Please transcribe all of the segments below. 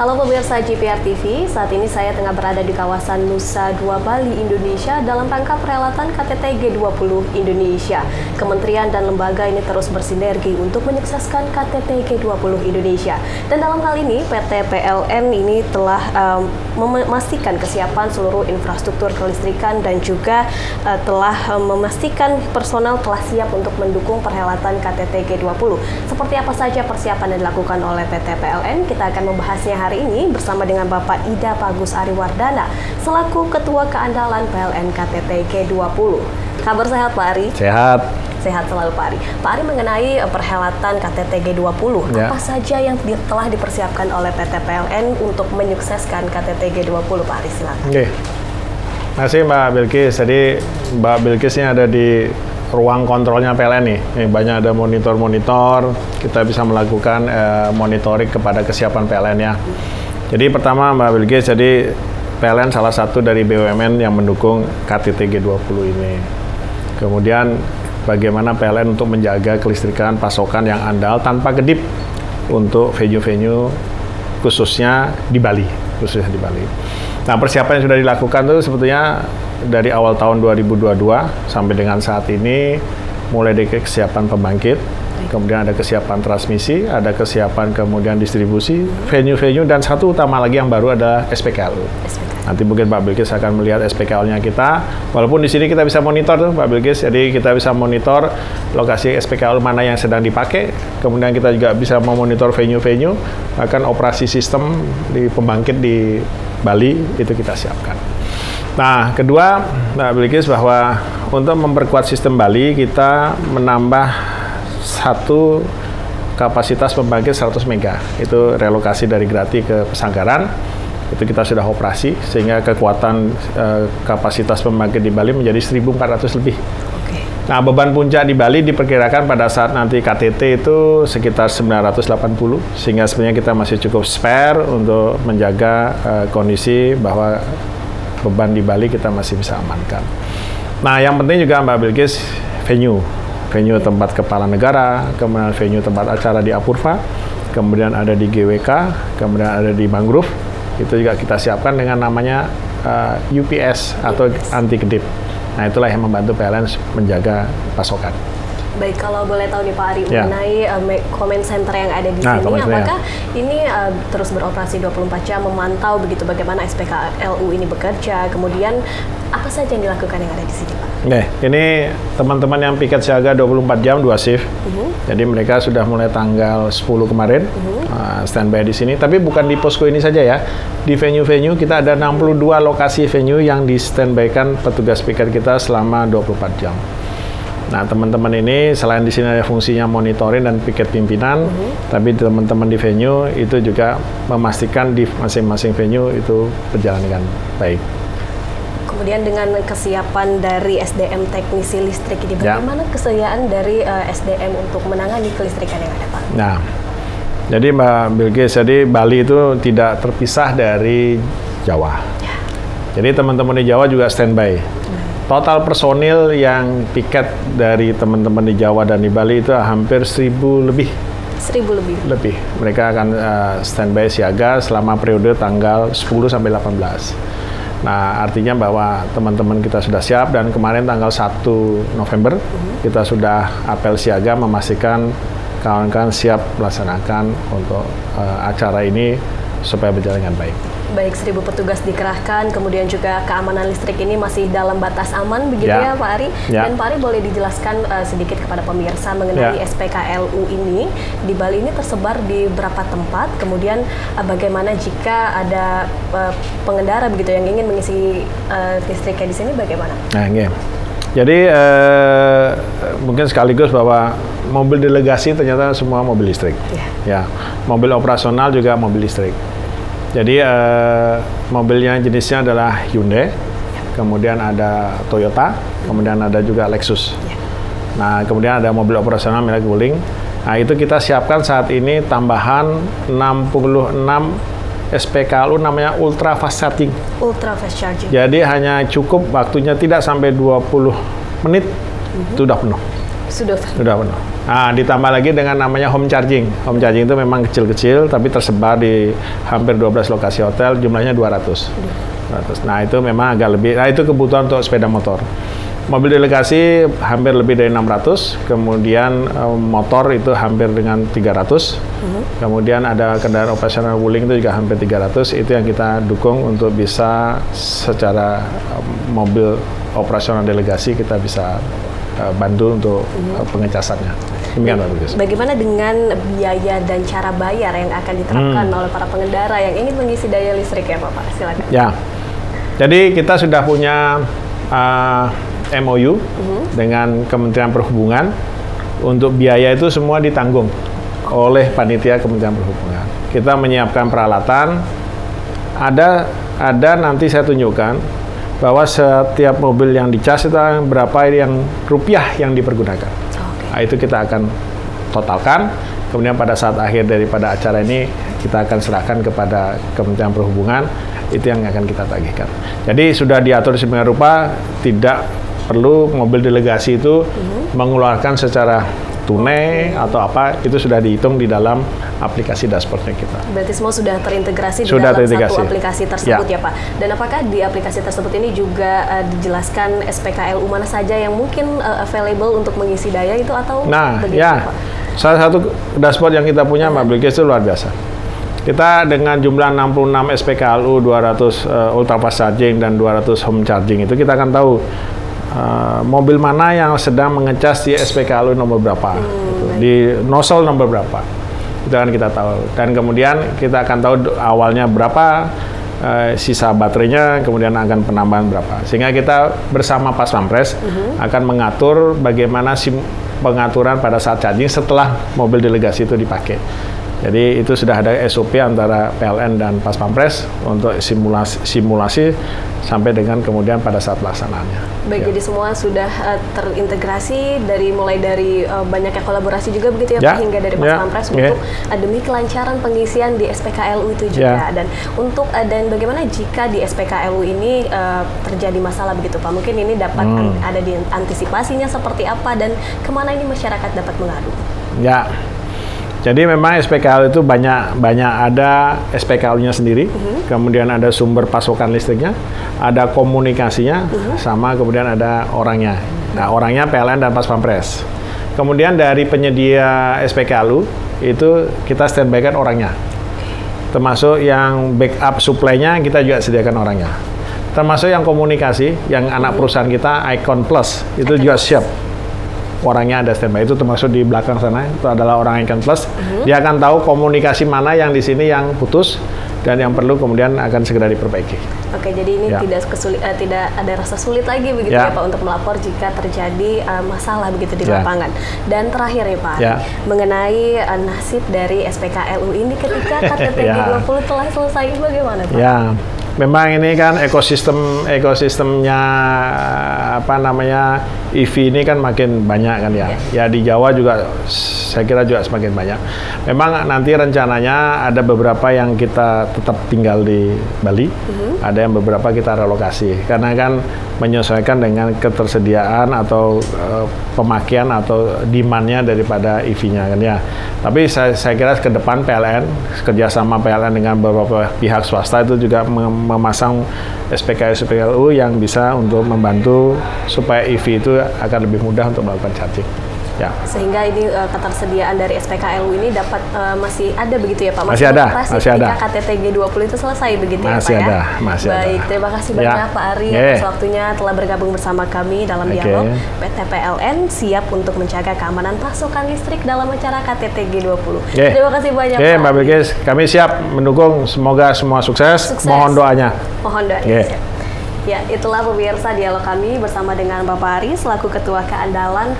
Halo pemirsa GPR TV, saat ini saya tengah berada di kawasan Nusa Dua Bali, Indonesia dalam rangka perhelatan KTT G20 Indonesia. Kementerian dan lembaga ini terus bersinergi untuk menyukseskan KTT G20 Indonesia. Dan dalam hal ini PT PLN ini telah memastikan kesiapan seluruh infrastruktur kelistrikan dan juga telah memastikan personel telah siap untuk mendukung perhelatan KTT G20. Seperti apa saja persiapan yang dilakukan oleh PT PLN? Kita akan membahasnya hari ini bersama dengan Bapak Ida Bagus Ariwardana selaku Ketua Keandalan PLN KTT G20. Kabar sehat Pak Ari? Sehat. Sehat selalu Pak Ari. Pak Ari, mengenai perhelatan KTT G20, apa saja yang telah dipersiapkan oleh PT PLN untuk menyukseskan KTT G20 Pak Ari? Silakan. Oke. Terima kasih Mbak Bilkis. Jadi Mbak Bilkis ini ada di ruang kontrolnya PLN nih. Banyak ada monitor-monitor, kita bisa melakukan monitoring kepada kesiapan PLN ya. Jadi pertama Mbak Bilkis, jadi PLN salah satu dari BUMN yang mendukung KTT G20 ini. Kemudian bagaimana PLN untuk menjaga kelistrikan pasokan yang andal tanpa kedip untuk venue-venue khususnya di Bali. Nah, persiapan yang sudah dilakukan itu sebetulnya dari awal tahun 2022 sampai dengan saat ini, mulai dari kesiapan pembangkit, kemudian ada kesiapan transmisi, ada kesiapan kemudian distribusi, venue-venue, dan satu utama lagi yang baru ada SPKLU. Nanti mungkin Pak Bilkis akan melihat SPKLU-nya kita, walaupun di sini kita bisa monitor tuh Pak Bilkis, jadi kita bisa monitor lokasi SPKLU mana yang sedang dipakai, kemudian kita juga bisa memonitor venue-venue, bahkan operasi sistem di pembangkit di Bali itu kita siapkan. Nah, kedua, Mbak Bilkis, bahwa untuk memperkuat sistem Bali, kita menambah satu kapasitas pembangkit 100 mega. Itu relokasi dari Grati ke Pesanggaran. Itu kita sudah operasi, sehingga kekuatan kapasitas pembangkit di Bali menjadi 1.400 lebih. Nah, beban puncak di Bali diperkirakan pada saat nanti KTT itu sekitar 980, sehingga sebenarnya kita masih cukup spare untuk menjaga kondisi bahwa beban di Bali kita masih bisa amankan. Nah, yang penting juga Mbak Bilkis, venue tempat kepala negara, kemudian venue tempat acara di Apurva, kemudian ada di GWK, kemudian ada di Mangrove, itu juga kita siapkan dengan namanya UPS atau anti kedip. Nah, itulah yang membantu PLN menjaga pasokan. Baik, kalau boleh tahu nih Pak Ari, mengenai comment center yang ada di sini, apakah ini terus beroperasi 24 jam, memantau begitu bagaimana SPKLU ini bekerja, kemudian apa saja yang dilakukan yang ada di sini Pak? Ini teman-teman yang piket siaga 24 jam 2 shift. Jadi mereka sudah mulai tanggal 10 kemarin standby di sini, tapi bukan di posko ini saja ya. Di venue-venue kita ada 62 lokasi venue yang di standby-kan petugas piket kita selama 24 jam. Nah, teman-teman ini selain di sini ada fungsinya monitoring dan piket pimpinan, tapi teman-teman di venue itu juga memastikan di masing-masing venue itu berjalan dengan baik. Kemudian dengan kesiapan dari SDM teknisi listrik ini, bagaimana kesediaan dari SDM untuk menangani kelistrikan yang ada, Pak? Nah, jadi Mbak Bilkis, jadi Bali itu tidak terpisah dari Jawa. Jadi teman-teman di Jawa juga standby. Total personil yang piket dari teman-teman di Jawa dan di Bali itu hampir 1.000 lebih. 1.000 lebih? Mereka akan standby siaga selama periode tanggal 10 sampai 18. Nah, artinya bahwa teman-teman kita sudah siap, dan kemarin tanggal 1 November kita sudah apel siaga memastikan kawan-kawan siap melaksanakan untuk acara ini supaya berjalan dengan baik. Baik, 1.000 petugas dikerahkan, kemudian juga keamanan listrik ini masih dalam batas aman, begitu ya Pak Ari? Dan Pak Ari boleh dijelaskan sedikit kepada pemirsa mengenai SPKLU ini, di Bali ini tersebar di berapa tempat, kemudian bagaimana jika ada pengendara begitu yang ingin mengisi listriknya di sini, bagaimana? Nah, jadi mungkin sekaligus bahwa mobil delegasi ternyata semua mobil listrik. Mobil operasional juga mobil listrik. Jadi mobilnya jenisnya adalah Hyundai, kemudian ada Toyota, kemudian ada juga Lexus. Nah, kemudian ada mobil operasional merek Wuling. Nah, itu kita siapkan saat ini tambahan 66 SPKLU namanya Ultra Fast Charging. Ultra Fast Charging. Jadi hanya cukup waktunya tidak sampai 20 menit, itu sudah penuh. Sudah. Sudah penuh. Nah, ditambah lagi dengan namanya home charging. Home charging itu memang kecil-kecil, tapi tersebar di hampir 12 lokasi hotel, jumlahnya 200. Nah, itu memang agak lebih. Nah, itu kebutuhan untuk sepeda motor. Mobil delegasi hampir lebih dari 600, kemudian motor itu hampir dengan 300, kemudian ada kendaraan operasional wuling itu juga hampir 300, itu yang kita dukung untuk bisa secara mobil operasional delegasi kita bisa bantu untuk pengecasannya. Demikian Pak Bagus. Bagaimana dengan biaya dan cara bayar yang akan diterapkan oleh para pengendara yang ingin mengisi daya listrik ya Bapak? Silakan. Ya, jadi kita sudah punya MOU dengan Kementerian Perhubungan untuk biaya itu semua ditanggung oleh panitia Kementerian Perhubungan. Kita menyiapkan peralatan, ada nanti saya tunjukkan bahwa setiap mobil yang dicas itu berapa yang rupiah yang dipergunakan. Nah, itu kita akan totalkan, kemudian pada saat akhir daripada acara ini kita akan serahkan kepada Kementerian Perhubungan, itu yang akan kita tagihkan. Jadi sudah diatur sedemikian rupa, tidak perlu mobil delegasi itu mengeluarkan secara tunai atau apa, itu sudah dihitung di dalam aplikasi dashboardnya kita. Berarti semua sudah terintegrasi di dalam satu aplikasi tersebut ya Pak. Dan apakah di aplikasi tersebut ini juga dijelaskan SPKLU mana saja yang mungkin available untuk mengisi daya itu atau begitu Pak? Salah satu dashboard yang kita punya Mbak Bilkis itu luar biasa. Kita dengan jumlah 66 SPKLU, 200 ultra fast charging dan 200 home charging itu kita akan tahu mobil mana yang sedang mengecas di SPKLU nomor berapa, di nozzle nomor berapa, itu kan kita tahu. Dan kemudian kita akan tahu awalnya berapa, sisa baterainya, kemudian akan penambahan berapa. Sehingga kita bersama Pas Pampres akan mengatur bagaimana pengaturan pada saat charging setelah mobil delegasi itu dipakai. Jadi itu sudah ada SOP antara PLN dan Pas Pampres untuk simulasi sampai dengan kemudian pada saat pelaksanaannya. Baik, jadi semua sudah terintegrasi mulai dari banyaknya kolaborasi juga begitu ya Pak, hingga dari Pas Pampres untuk demi kelancaran pengisian di SPKLU itu juga. Dan dan bagaimana jika di SPKLU ini terjadi masalah begitu Pak? Mungkin ini dapat ada di antisipasinya seperti apa dan kemana ini masyarakat dapat mengadu? Ya. Jadi memang SPKLU itu banyak ada SPKLU-nya sendiri, kemudian ada sumber pasokan listriknya, ada komunikasinya, sama kemudian ada orangnya. Nah, orangnya PLN dan Pas Pampres. Kemudian dari penyedia SPKLU itu kita standby-kan orangnya. Termasuk yang backup supply-nya kita juga sediakan orangnya. Termasuk yang komunikasi, yang anak perusahaan kita Icon Plus itu juga siap. Orangnya ada standby, itu termasuk di belakang sana, itu adalah orang Icon Plus. Dia akan tahu komunikasi mana yang di sini yang putus dan yang perlu kemudian akan segera diperbaiki. Oke, jadi ini tidak ada rasa sulit lagi begitu ya Pak untuk melapor jika terjadi masalah begitu di lapangan. Dan terakhir ya Pak, mengenai nasib dari SPKLU ini ketika KTT G20 telah selesai, bagaimana Pak? Ya. Memang ini kan ekosistemnya EV ini kan makin banyak kan ya. Ya di Jawa juga saya kira juga semakin banyak. Memang nanti rencananya ada beberapa yang kita tetap tinggal di Bali, ada yang beberapa kita relokasi karena kan menyesuaikan dengan ketersediaan atau pemakaian atau demand-nya daripada EV-nya kan ya. Tapi saya kira ke depan PLN kerjasama PLN dengan beberapa pihak swasta itu juga memasang SPKLU yang bisa untuk membantu supaya EV itu akan lebih mudah untuk melakukan charging. Ya. Sehingga ini ketersediaan dari SPKLU ini dapat masih ada begitu ya Pak? Masih ada. Ketika KTT G20 itu selesai begitu ya Pak ya? Masih ada. Baik, terima kasih banyak Pak Ari atas waktunya telah bergabung bersama kami dalam dialog. PT PLN siap untuk menjaga keamanan pasokan listrik dalam acara KTT G20. Terima kasih banyak Pak Mbak Bilkis, kami siap mendukung, semoga semua sukses. Mohon doanya. Mohon doanya. Ya, itulah pemirsa dialog kami bersama dengan Bapak Ari selaku Ketua Keandalan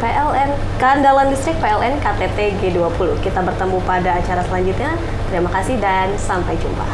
Listrik PLN KTT G20. Kita bertemu pada acara selanjutnya. Terima kasih dan sampai jumpa.